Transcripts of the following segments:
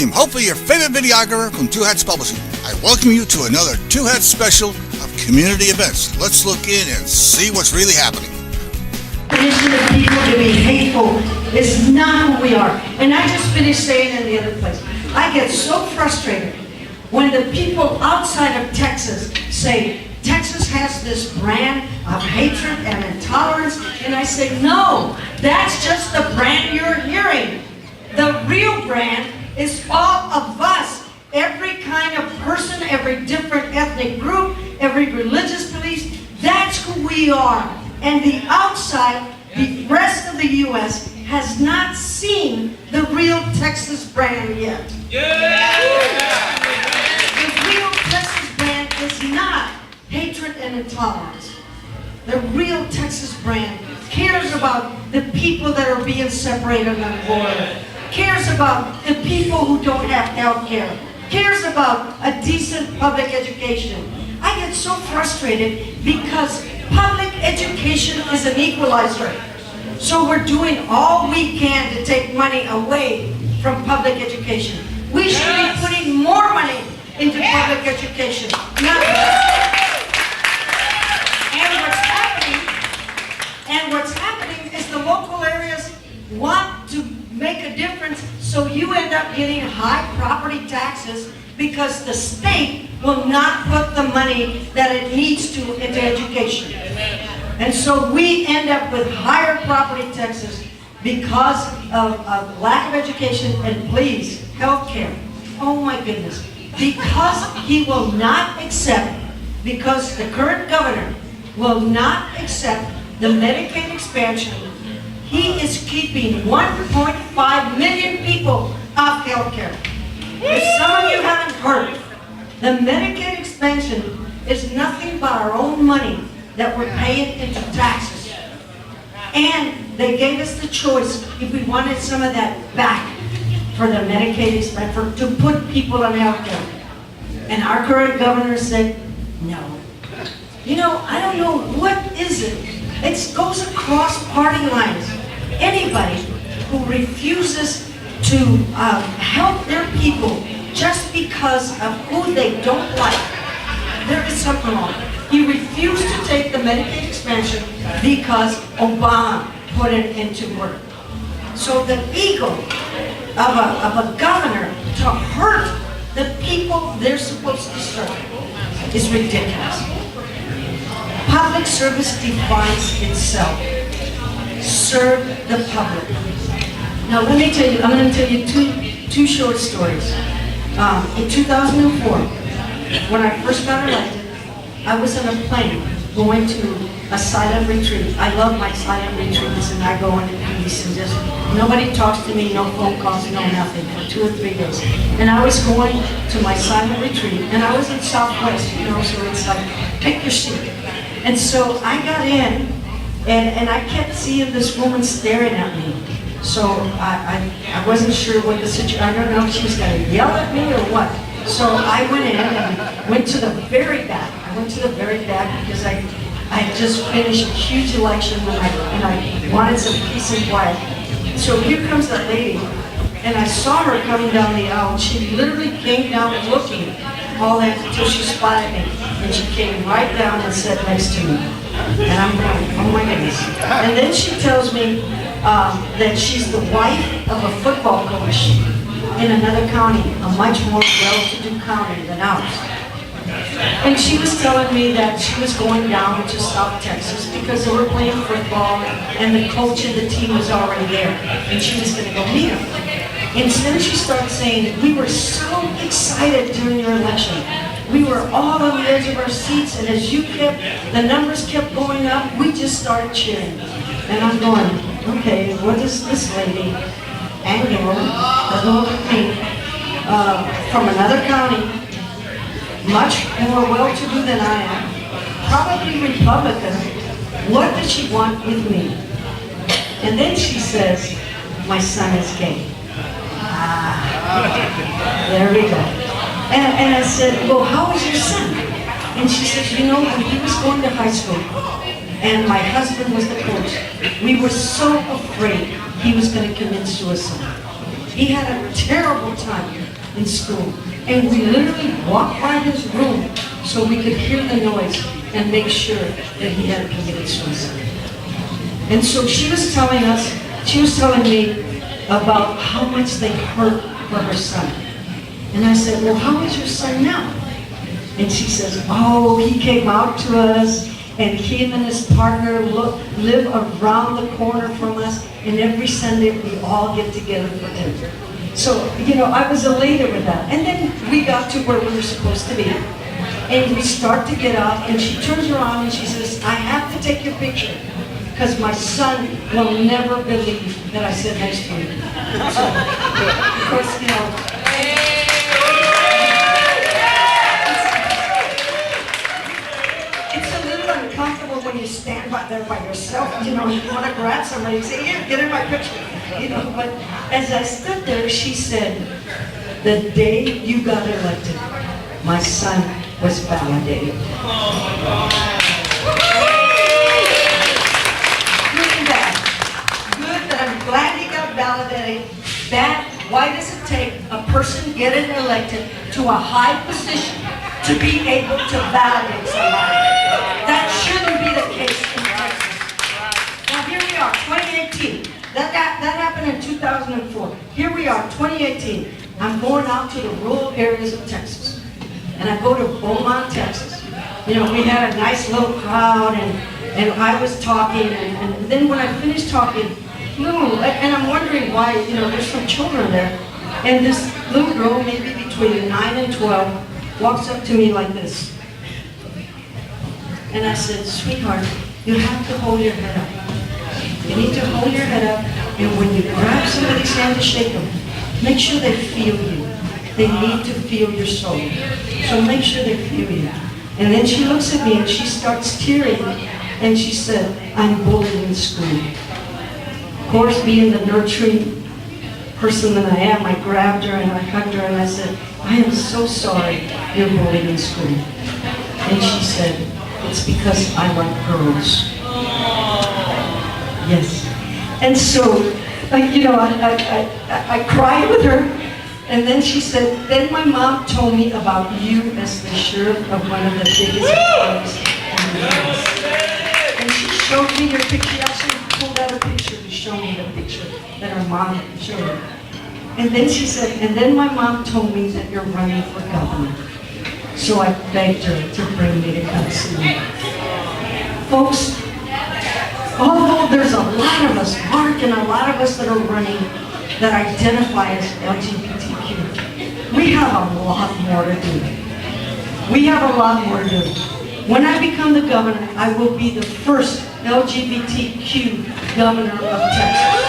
William, hopefully your favorite videographer from Two Hats Publishing. I welcome you to another Two Hats special of community events. Let's look in and see what's really happening. Definition of people to be hateful is not who we are. And I just finished saying in the other place, I get so frustrated when the people outside of Texas say, Texas has this brand of hatred and intolerance, and I say, no, that's just the brand you're hearing. The real brand is all of us. Every kind of person, every different ethnic group, every religious belief, that's who we are. And the outside, the rest of the U.S. has not seen the real Texas brand yet. The real Texas brand is not hatred and intolerance. The real Texas brand cares about the people that are being separated on the border, cares about the people who don't have health care, cares about a decent public education. I get so frustrated because public education is an equalizer. So we're doing all we can to take money away from public education. We should be putting more money into public education, not less. And what's happening is the local areas want to make a difference, so you end up getting high property taxes because the state will not put the money that it needs to into education. And so we end up with higher property taxes because of lack of education and, please, health care. Oh my goodness. Because he will not accept, because the current governor will not accept the Medicaid expansion, he is keeping 1.5 million people off health care. If some of you haven't heard, the Medicaid expansion is nothing but our own money that we're paying into taxes. And they gave us the choice if we wanted some of that back for the Medicaid expansion, to put people on health care. And our current governor said, no. You know, I don't know, what is it? It goes across party lines. Anybody who refuses to help their people just because of who they don't like, there is something wrong. He refused to take the Medicaid expansion because Obama put it into work. So the ego of a governor to hurt the people they're supposed to serve is ridiculous. Public service defines itself. Serve the public. Now let me tell you, I'm going to tell you two short stories. In 2004, when I first got elected, I was on a plane going to a silent retreat. I love my silent retreats, and I go into peace and just, nobody talks to me, no phone calls, no nothing, for 2 or 3 days. And I was going to my silent retreat, and I was in Southwest, you know, so it's like, pick your seat. And so I got in, and I kept seeing this woman staring at me. So I wasn't sure what the situation, I don't know if she was going to yell at me or what. So I went in and went to the very back. I went to the very back because I had just finished a huge election and I wanted some peace and quiet. So here comes that lady, and I saw her coming down the aisle. She literally came down looking all that until she spotted me. And she came right down and sat next to me. And I'm going, oh my goodness. And then she tells me that she's the wife of a football coach in another county, a much more well-to-do county than ours. And she was telling me that she was going down to South Texas because they were playing football and the coach of the team was already there. And she was going to go meet him. And then she started saying, we were so excited during your election. We were all on the edge of our seats, and as you the numbers kept going up, we just started cheering. And I'm going, okay, what is this lady, Angela, from another county, much more well-to-do than I am, probably Republican, what does she want with me? And then she says, my son is gay. There we go. And I said, well, how is your son? And she says, you know, when he was going to high school, and my husband was the coach, we were so afraid he was going to commit suicide. He had a terrible time in school. And we literally walked by his room so we could hear the noise and make sure that he had committed suicide. And so she was telling me about how much they hurt for her son. And I said, well, how is your son now? And she says, oh, he came out to us, and him and his partner live around the corner from us, and every Sunday we all get together for dinner. So, I was elated with that. And then we got to where we were supposed to be. And we start to get out, and she turns around and she says, I have to take your picture, because my son will never believe that I said nice to him. So, of course, it's a little uncomfortable when you stand by there by yourself, you want to grab somebody and say, here, get in my picture. But as I stood there, she said, the day you got elected, my son was validated. Good and bad. Good that I'm glad he got validated. Bad, why does it take a person getting elected to a high position to be able to validate somebody? That shouldn't be the case in Texas. Now here we are, 2018. That happened in 2004. Here we are, 2018. I'm going out to the rural areas of Texas. And I go to Beaumont, Texas. We had a nice little crowd, and I was talking, and then when I finished talking, and I'm wondering why, there's some children there. And this little girl, maybe between 9 and 12, walks up to me like this. And I said, sweetheart, you have to hold your head up. You need to hold your head up, and when you grab somebody's hand to shake them, make sure they feel you. They need to feel your soul. So make sure they feel you. And then she looks at me and she starts tearing, and she said, I'm bullied in school. Of course, being the nurturing person that I am, I grabbed her and I hugged her and I said, I am so sorry you're bullied in school. And she said, it's because I like girls. Yes. And so, I cried with her, and then she said, then my mom told me about you as the sheriff of one of the biggest counties in the U.S. And she showed me your picture. She actually pulled out a picture to show me the picture that her mom showed her. And then she said, and then my mom told me that you're running for governor. So I begged her to bring me to come see me. Folks, although there's a lot of us, Mark, and a lot of us that are running that identify as LGBTQ, we have a lot more to do. We have a lot more to do. When I become the governor, I will be the first LGBTQ governor of Texas.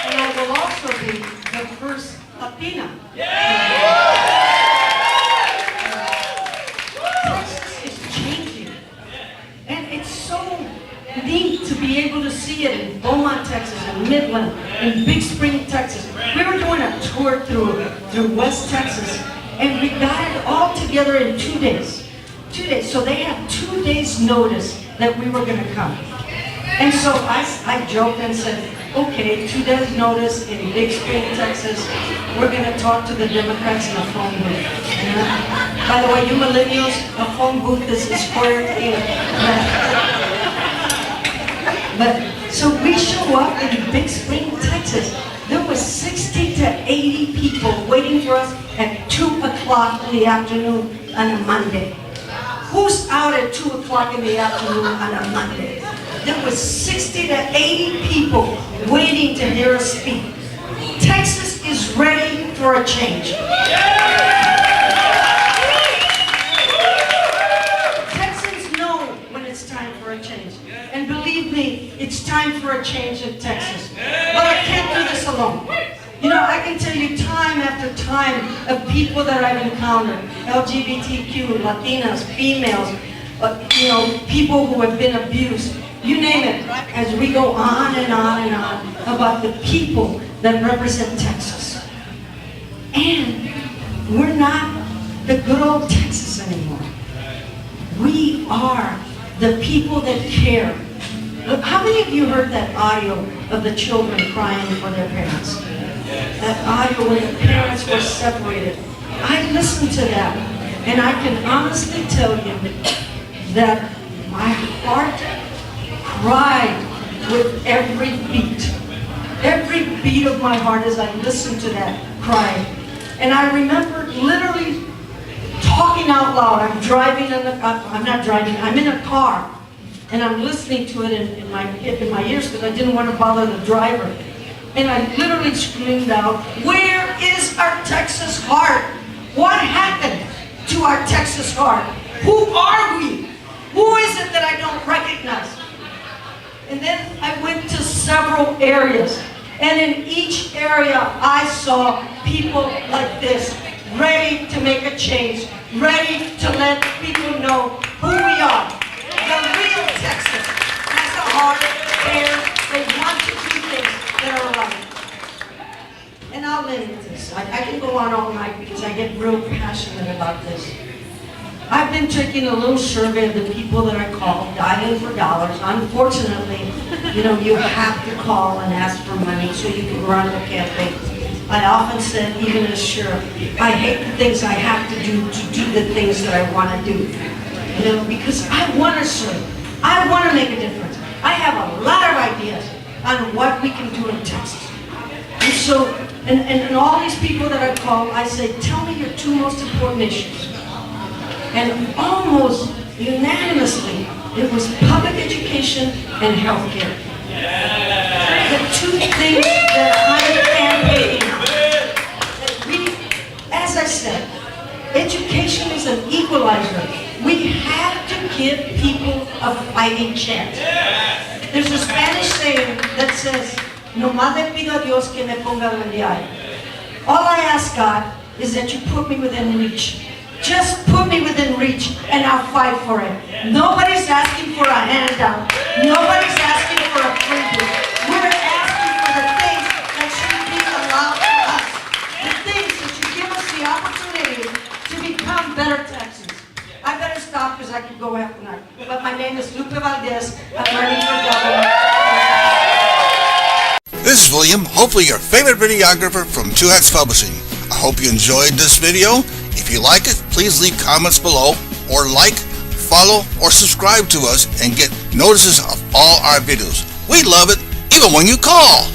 And I will also be the first Latina. Neat to be able to see it in Beaumont, Texas, and Midland, and Big Spring, Texas. We were doing a tour through West Texas, and we got it all together in 2 days. 2 days. So they had 2 days notice that we were going to come. And so I joked and said, okay, 2 days notice in Big Spring, Texas. We're going to talk to the Democrats in a phone booth. By the way, you millennials, a phone booth is a square thing. But so we show up in Big Spring, Texas. There was 60 to 80 people waiting for us at 2 o'clock in the afternoon on a Monday. Who's out at 2 o'clock in the afternoon on a Monday? There was 60 to 80 people waiting to hear us speak. Texas is ready for a change. Texans know when it's time for a change. And believe me, it's time for a change in Texas. But I can't do this alone. I can tell you time after time of people that I've encountered, LGBTQ, Latinas, females, people who have been abused, you name it, as we go on and on and on about the people that represent Texas. And we're not the good old Texas anymore. We are the people that care. Look, how many of you heard that audio of the children crying for their parents? That audio when the parents were separated. I listened to that, and I can honestly tell you that my heart cried with every beat. Every beat of my heart as I listened to that cried. And I remember literally talking out loud. I'm driving in the, I'm not driving, I'm in a car. And I'm listening to it in my ears because I didn't want to bother the driver. And I literally screamed out, "Where is our Texas heart? What happened to our Texas heart? Who are we? Who is it that I don't recognize?" And then I went to several areas. And in each area, I saw people like this, ready to make a change, ready to let people know who we are. The real Texas has a heart, cares, they want to do things that are right. And I'll end with this. I can go on all night because I get real passionate about this. I've been taking a little survey of the people that I call, dying for dollars. Unfortunately, you have to call and ask for money so you can run the campaign. I often said, even as sheriff, I hate the things I have to do the things that I want to do. Because I want to serve. I want to make a difference. I have a lot of ideas on what we can do in Texas. And so, and all these people that I call, I say, tell me your two most important issues. And almost unanimously, it was public education and health care. The two things that I'm campaigning on. As I said, education is an equalizer. We have to give people a fighting chance. There's a Spanish saying that says, "No más le pido a Dios que me ponga donde hay." All I ask God is that you put me within reach. Just put me within reach and I'll fight for it. Nobody's asking for a handout. Nobody's asking for a freebie. We're asking for the things that should be allowed to us. The things that you give us the opportunity to become better Texans. I better stop because I could go after night. But my name is Lupe Valdez. I'm running for governor. This is William, hopefully your favorite videographer from Two Hats Publishing. I hope you enjoyed this video. If you like it, please leave comments below, or like, follow, or subscribe to us and get notices of all our videos. We love it, even when you call.